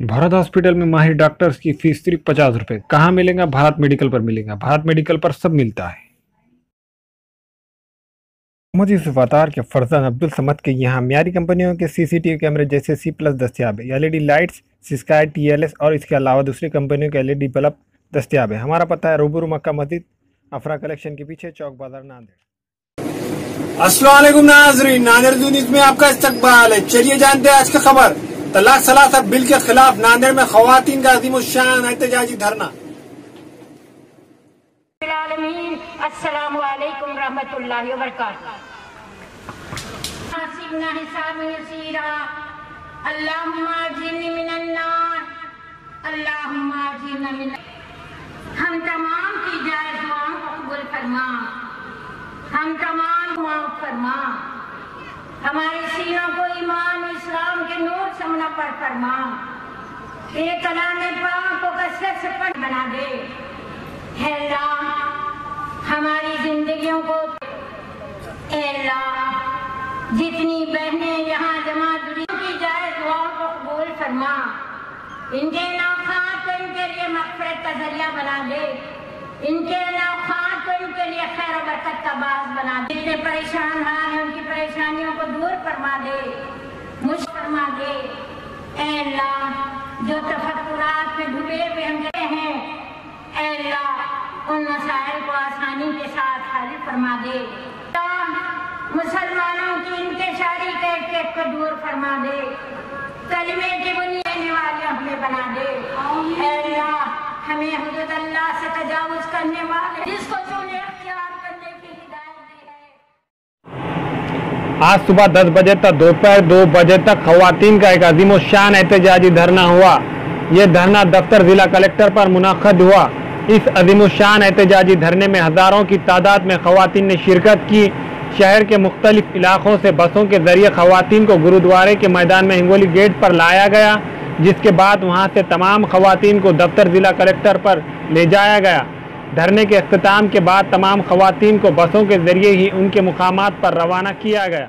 Bharat hospital में माहिर doctors की फीस सिर्फ 50 रुपए। कहाँ मिलेगा? भारत मेडिकल पर मिलेगा। भारत मेडिकल पर सब मिलता है। मोहम्मद यूसुफ अतार के फरजान अब्दुल समद के यहाँ मियारी कंपनियों के सीसीटीवी कैमरे जैसे C+ दस्तियाब है। एलईडी लाइट्स, स्काई, TLS और इसके अलावा दूसरी कंपनियों के एलईडी बल्ब दस्तियाब है। हमारा पता है रूबरू मक्का मस्जिद, अफरा कलेक्शन के पीछे, चौक बाजार, नांदेड़। अस्सलाम वालेकुम नाज़रीन, नांदेड़ न्यूज़ में आपका इस्तकबाल है। चलिए जानते हैं आज की खबर। तलाक सलासा बिल के खिलाफ नांदेड़ में खवातीन का अज़ीमुश्शान एहतजाजी धरना। अस्सलामु अलैकुम रहमतुल्लाहि व बरकातहू। हसीबना हिसाब यसीरा, अल्लाहुम्मा अजीरनी मिनन नार, अल्लाहुम्मा अजीरना मिन। हम तमाम की जायज़ दुआओं को कबूल फरमा, हम तमाम माफ फरमा, हमारे सीनों को ईमान इस्लाम के नूर से मुनव्वर फरमा। एक कलामे पाक को कसरत से पढ़ बना दे। है अल्लाह हमारी जिंदगियों को, अल्लाह जितनी बहनें यहाँ जमा जुड़ी की जाए दुआओं को कबूल फरमा। इनके नौखात को इनके लिए मग़फ़िरत का जरिया बना दे। इनके नौखात को इनके लिए खैर और बरकत का बाज़ बना दे। जितने परेशान हैं उनकी परेशानियों को दूर फरमा दे, मुश्किल फरमा दे। अल्लाह जो तफक्कुरात में डूबे हुए हम हैं, अल्लाह उन मसाइल को आसानी के साथ हल फरमा दे। मुसलमानों की इंतशारी कैफियत को दूर फरमा दे। कलमे की बुनियाद वाले हमें बना दे। अल्लाह हमें हुदूद अल्लाह से तजावुज करने वाले जिसको तूने इख्तियार करने की हिदायत दी है। आज सुबह 10 बजे तक दोपहर 2 बजे तक खवातीन का एक अज़ीमुश्शान एहतजाजी धरना हुआ। ये धरना दफ्तर जिला कलेक्टर पर मुनक़द हुआ। इस अज़ीमुश्शान एहतजाजी धरने में हज़ारों की तादाद में खवातीन ने शिरकत की। शहर के मुख्तलिफ इलाकों से बसों के जरिए खवातीन को गुरुद्वारे के मैदान में हिंगोली गेट पर लाया गया, जिसके बाद वहां से तमाम खवातीन को दफ्तर जिला कलेक्टर पर ले जाया गया। धरने के इख्तिताम के बाद तमाम खवातीन को बसों के जरिए ही उनके मुकामात पर रवाना किया गया।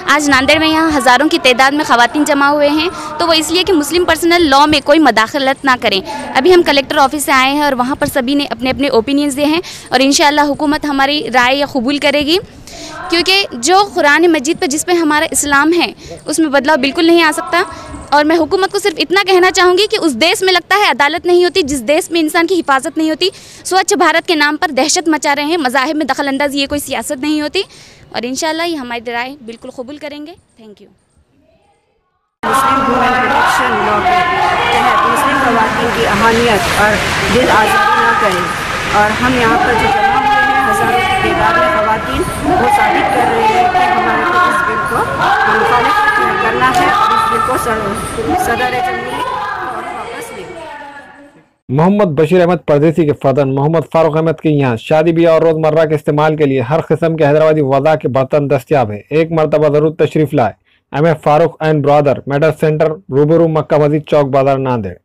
आज नांदेड़ में यहाँ हज़ारों की तादाद में ख़वातीन जमा हुए हैं, तो वो इसलिए कि मुस्लिम पर्सनल लॉ में कोई मदाखलत ना करें। अभी हम कलेक्टर ऑफिस से आए हैं और वहाँ पर सभी ने अपने अपने ओपिनियंस दिए हैं और इंशाअल्लाह हुकूमत हमारी राय कबूल करेगी, क्योंकि जो कुरान मजीद पर जिस पे हमारा इस्लाम है उसमें बदलाव बिल्कुल नहीं आ सकता। और मैं हुकूमत को सिर्फ इतना कहना चाहूँगी कि उस देश में लगता है अदालत नहीं होती जिस देश में इंसान की हिफाजत नहीं होती। स्वच्छ भारत के नाम पर दहशत मचा रहे हैं। मज़ाहिब में दखल अंदाज़ी ये कोई सियासत नहीं होती और इंशाअल्लाह ये हमारी राय बिल्कुल कबूल करेंगे। Thank you. Muslim women protection law के तहत मुस्लिम ख़वातीन की अहमियत और दिल आज़ादी ना करें। और हम यहाँ पर जो जमा हुए हैं हज़ारों की तादाद में ख़वातीन, वो साबित कर रहे हैं कि हमारे को इस बिल को मुखालिफ करना है और इस बिल को सदर जमहूरियत वापस लें। मोहम्मद बशीर अहमद परदेसी के फर्जंद मोहम्मद फारूक अहमद के यहाँ शादी ब्याह और रोज़मर्रा के इस्तेमाल के लिए हर किस्म के हैदराबादी वज़ा के बर्तन दस्तियाब है। एक मरतबा ज़रूर तशरीफ़ लाए। MF Farooq and brother medal centre, रूबरू मक्का मस्जिद, चौक बाजार, नांदेड़।